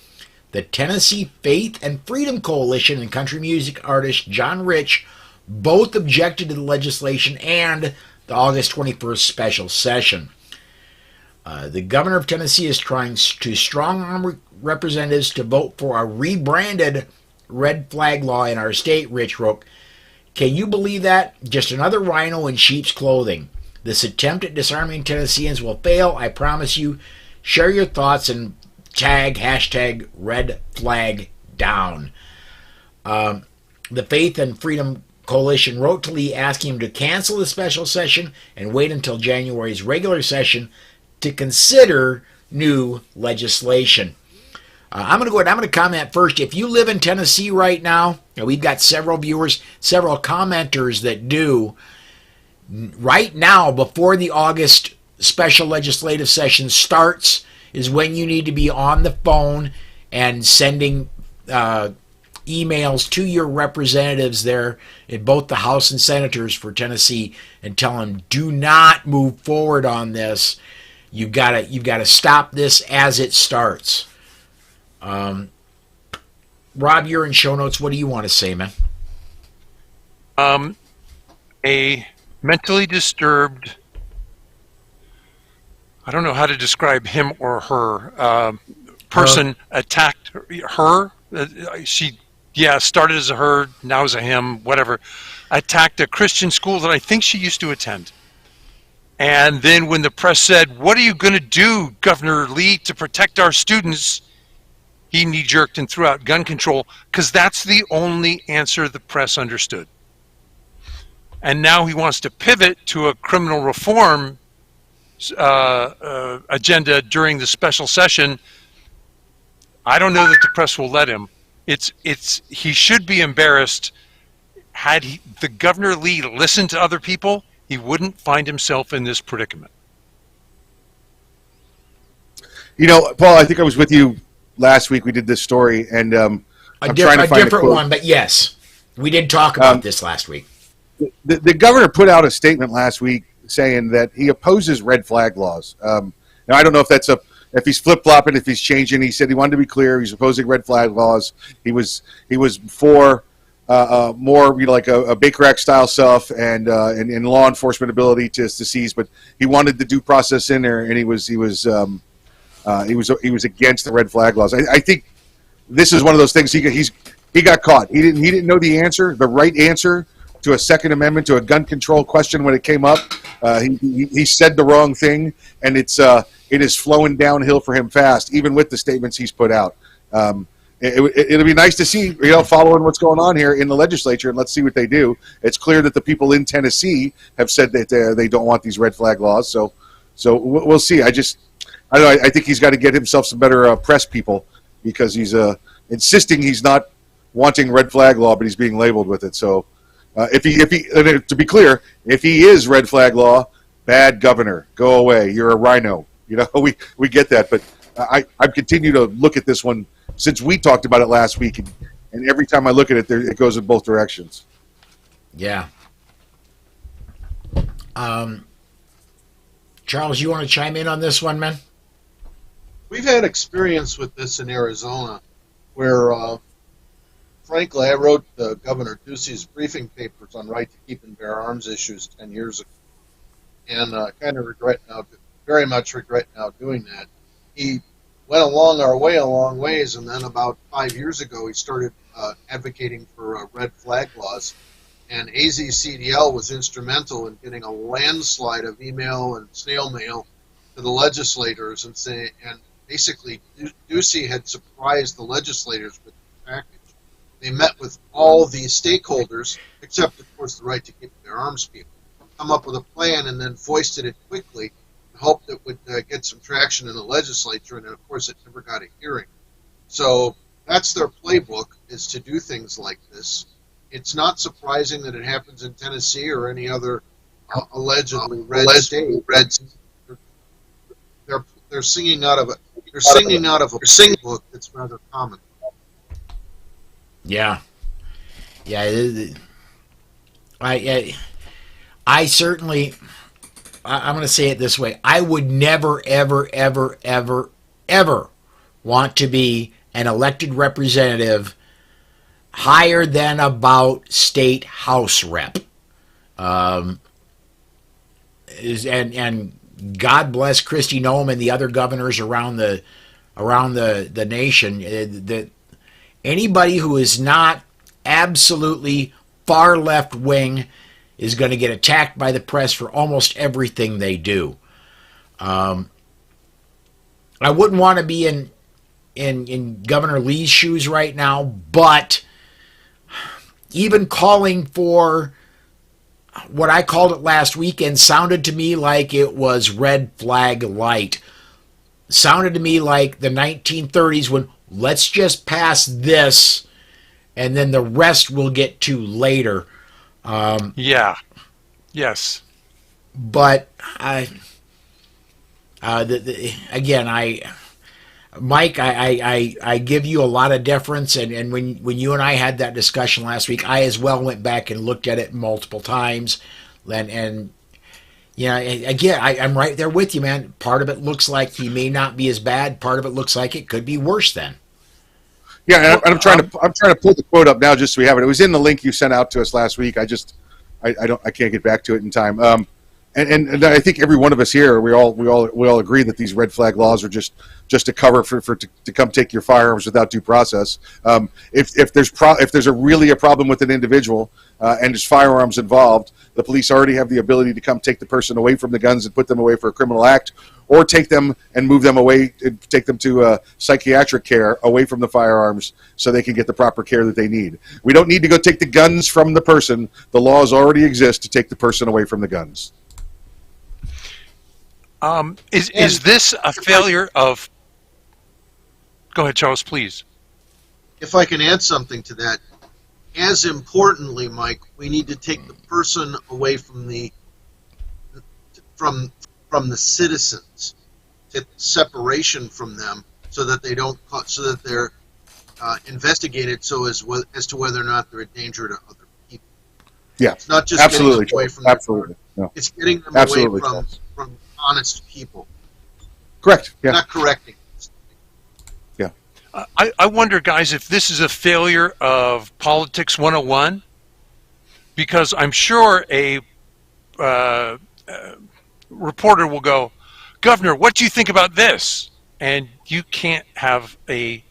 The Tennessee Faith and Freedom Coalition and country music artist John Rich both objected to the legislation and the August 21st special session. The governor of Tennessee is trying to strong arm representatives to vote for a rebranded red flag law in our state, Rich wrote. Can you believe that? Just another rhino in sheep's clothing. This attempt at disarming Tennesseans will fail, I promise you. Share your thoughts and tag hashtag red flag down. The Faith and Freedom Coalition wrote to Lee asking him to cancel the special session and wait until January's regular session to consider new legislation. I'm going to go ahead. I'm going to comment first. If you live in Tennessee right now, we've got several viewers, several commenters that do. Right now, before the August special legislative session starts, is when you need to be on the phone and sending emails to your representatives there in both the House and Senators for Tennessee and tell them, do not move forward on this. You've got to stop this as it starts. Rob, you're in show notes. What do you want to say, man? A mentally disturbed, I don't know how to describe him or her, person attacked her. She started as a her, now as a him, whatever. Attacked a Christian school that I think she used to attend. And then when the press said, what are you going to do, Governor Lee, to protect our students? He knee-jerked and threw out gun control because that's the only answer the press understood. And now he wants to pivot to a criminal reform agenda during the special session. I don't know that the press will let him. He should be embarrassed. Had the Governor Lee listened to other people, he wouldn't find himself in this predicament. You know, Paul, I think I was with you last week. We did this story, and I'm trying to find a different one, but yes, we did talk about this last week. The governor put out a statement last week saying that he opposes red flag laws. Now, I don't know if that's if he's flip-flopping, if he's changing. He said he wanted to be clear. He's opposing red flag laws. He was for more, like a Baker Act style stuff and law enforcement ability to seize, but he wanted the due process in there, and he was against the red flag laws. I think this is one of those things. He got caught. He didn't know the right answer to a Second Amendment, to a gun control question when it came up. He said the wrong thing, and it is flowing downhill for him fast, even with the statements he's put out. It'll be nice to see, following what's going on here in the legislature, and let's see what they do. It's clear that the people in Tennessee have said that they don't want these red flag laws. So we'll see. I don't know. I think he's got to get himself some better press people, because he's insisting he's not wanting red flag law, but he's being labeled with it. So if he to be clear, if he is red flag law, bad governor, go away. You're a rhino. We get that, but I've continued to look at this one since we talked about it last week, and every time I look at it, it goes in both directions. Yeah. Charles, you want to chime in on this one, man? We've had experience with this in Arizona, where, frankly, I wrote Governor Ducey's briefing papers on right to keep and bear arms issues 10 years ago, and very much regret now doing that. He went along our way a long ways, and then about 5 years ago, he started advocating for red flag laws, and AZCDL was instrumental in getting a landslide of email and snail mail to the legislators, and basically Ducey had surprised the legislators with the package. They met with all the stakeholders, except, of course, the right to keep their arms people, come up with a plan, and then foisted it quickly, hoped it would get some traction in the legislature, and of course it never got a hearing. So that's their playbook, is to do things like this. It's not surprising that it happens in Tennessee or any other allegedly red state. They're singing out of a playbook that's rather common. Yeah. I certainly, I'm going to say it this way. I would never, ever, ever, ever, ever want to be an elected representative higher than about state house rep. And God bless Kristi Noem and the other governors around the nation. That anybody who is not absolutely far left wing is going to get attacked by the press for almost everything they do. I wouldn't want to be in Governor Lee's shoes right now, but even calling for what I called it last weekend sounded to me like it was red flag light. Sounded to me like the 1930s when let's just pass this and then the rest we'll get to later. Yeah. Yes. But Mike, I give you a lot of deference, and when you and I had that discussion last week, I as well went back and looked at it multiple times, and yeah, again, I'm right there with you, man. Part of it looks like he may not be as bad. Part of it looks like it could be worse then. Yeah, and I'm trying to pull the quote up now just so we have it. It was in the link you sent out to us last week. I can't get back to it in time. And I think every one of us here, we all agree that these red flag laws are just a cover to come take your firearms without due process. If there's really a problem with an individual and there's firearms involved, the police already have the ability to come take the person away from the guns and put them away for a criminal act, or take them and move them away, take them to psychiatric care away from the firearms so they can get the proper care that they need. We don't need to go take the guns from the person. The laws already exist to take the person away from the guns. Is this a failure of... Go ahead, Charles, please. If I can add something to that, as importantly, Mike, we need to take the person away from the citizens, to separation from them, so that they're investigated as to whether or not they're a danger to other people. Yeah, it's not just absolutely getting them away from absolutely. No. It's getting them absolutely away from honest people. Correct. Yeah. Not correcting. Yeah. I wonder, guys, if this is a failure of Politics 101, because I'm sure a reporter will go, "Governor, what do you think about this?" And you can't have a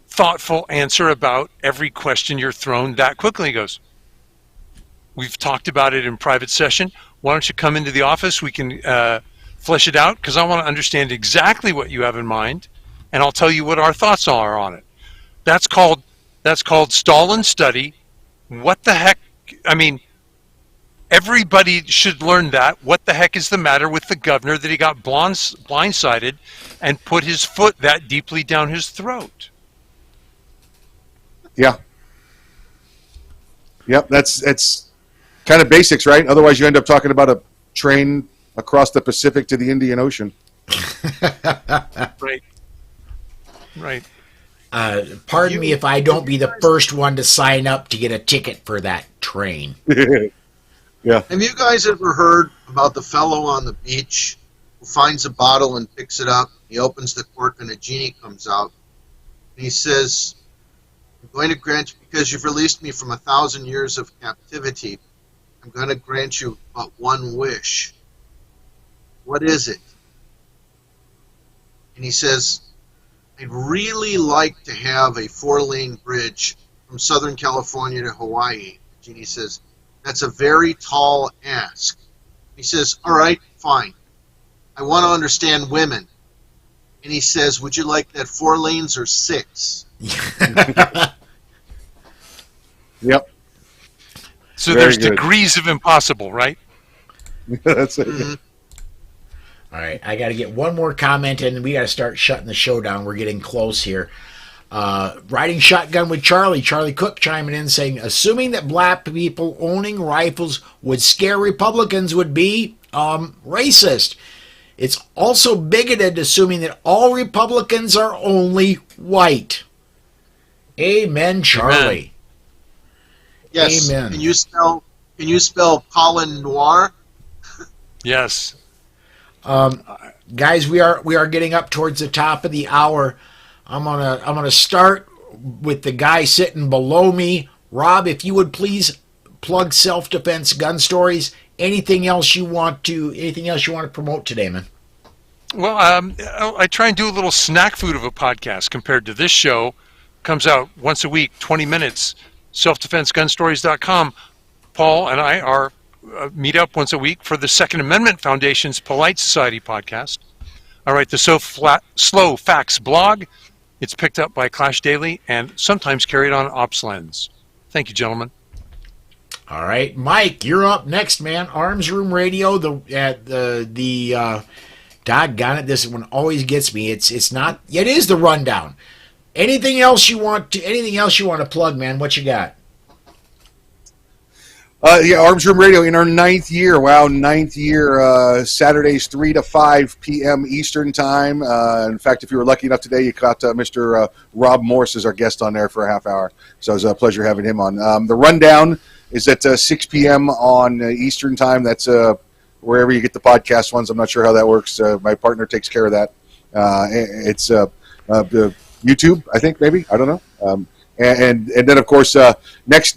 thoughtful answer about every question you're thrown that quickly. He goes, "We've talked about it in private session. Why don't you come into the office? We can flesh it out, because I want to understand exactly what you have in mind, and I'll tell you what our thoughts are on it." That's called stall and study. What the heck? I mean, everybody should learn that. What the heck is the matter with the governor that he got blindsided and put his foot that deeply down his throat? Yeah. Yep. That's kind of basics, right? Otherwise, you end up talking about a train across the Pacific to the Indian Ocean. Right. Right. Pardon me if I don't be the first one to sign up to get a ticket for that train. Yeah. Have you guys ever heard about the fellow on the beach who finds a bottle and picks it up? He opens the cork and a genie comes out. And he says, "I'm going to grant you, because you've released me from 1,000 years of captivity, I'm going to grant you but one wish. What is it?" And he says, "I'd really like to have a 4-lane bridge from Southern California to Hawaii." The genie says, "That's a very tall ask." He says, "All right, fine. I want to understand women." And he says, "Would you like that 4 lanes or 6? Yep. So Very there's good. degrees of impossible, right? That's it. Mm-hmm. All right, I got to get one more comment in, and we got to start shutting the show down. We're getting close here. Riding shotgun with Charlie Cook chiming in saying, "Assuming that black people owning rifles would scare Republicans would be racist. It's also bigoted assuming that all Republicans are only white." Amen, Charlie. Yes. Amen. Can you spell Colin Noir? Yes. Guys, we are getting up towards the top of the hour. I'm gonna start with the guy sitting below me. Rob, if you would please plug self-defense gun stories. Anything else you want to promote today, man? Well, I try and do a little snack food of a podcast compared to this show. Comes out once a week, 20 minutes. Selfdefensegunstories.com. Paul and I are meet up once a week for the Second Amendment Foundation's Polite Society podcast. I write the Slow Facts blog. It's picked up by Clash Daily and sometimes carried on Ops Lens. Thank you, gentlemen. All right, Mike, you're up next, man. Arms Room Radio. Doggone it, this one always gets me. It is the rundown. Anything else you want to plug, man? What you got? Arms Room Radio in our ninth year. Wow, ninth year. Saturdays 3 to 5 p.m. Eastern time. In fact, if you were lucky enough today, you caught Mr. Rob Morse as our guest on there for a half hour. So it was a pleasure having him on. The rundown is at 6 p.m. on Eastern time. That's wherever you get the podcast ones. I'm not sure how that works. My partner takes care of that. It's YouTube, I think, maybe. I don't know. And then, of course, next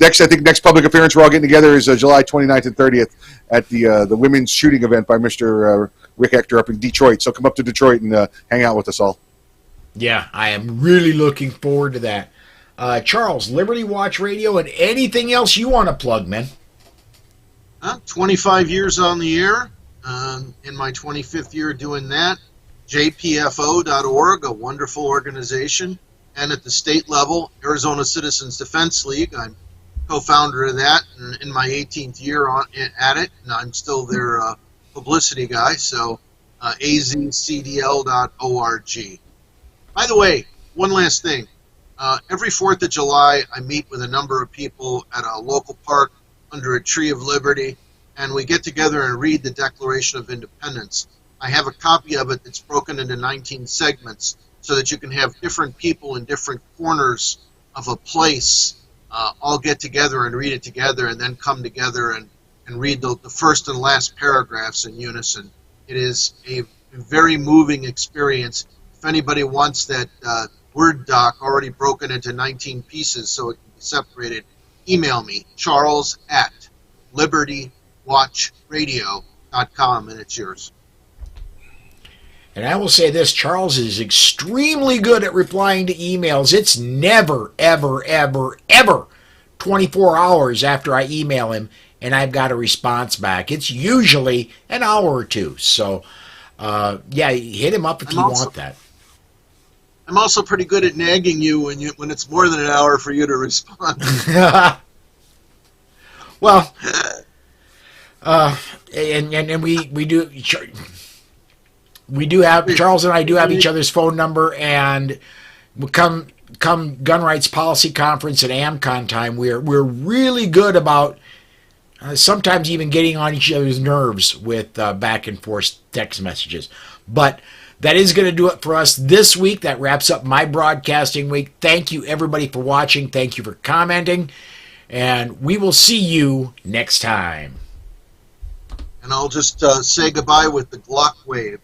public appearance we're all getting together is July 29th and 30th at the women's shooting event by Mr. Rick Hector up in Detroit. So come up to Detroit and hang out with us all. Yeah, I am really looking forward to that. Charles, Liberty Watch Radio, and anything else you want to plug, man? 25 years on the air, in my 25th year doing that. JPFO.org, a wonderful organization. And at the state level, Arizona Citizens Defense League. I'm co-founder of that in my 18th year at it, and I'm still their publicity guy, so azcdl.org. By the way, one last thing. Every 4th of July, I meet with a number of people at a local park under a tree of liberty, and we get together and read the Declaration of Independence. I have a copy of it that's broken into 19 segments so that you can have different people in different corners of a place all get together and read it together and then come together and read the first and last paragraphs in unison. It is a very moving experience. If anybody wants that Word doc already broken into 19 pieces so it can be separated, email me, charles@libertywatchradio.com, and it's yours. And I will say this, Charles is extremely good at replying to emails. It's never, ever, ever, ever 24 hours after I email him and I've got a response back. It's usually an hour or two. So, hit him up if you want that. I'm also pretty good at nagging you when it's more than an hour for you to respond. Well, and we do... We do have, Charles and I do have each other's phone number, and come Gun Rights Policy Conference and AMCON time, we're really good about sometimes even getting on each other's nerves with back and forth text messages. But that is going to do it for us this week. That wraps up my broadcasting week. Thank you, everybody, for watching. Thank you for commenting, and we will see you next time. And I'll just say goodbye with the Glock wave.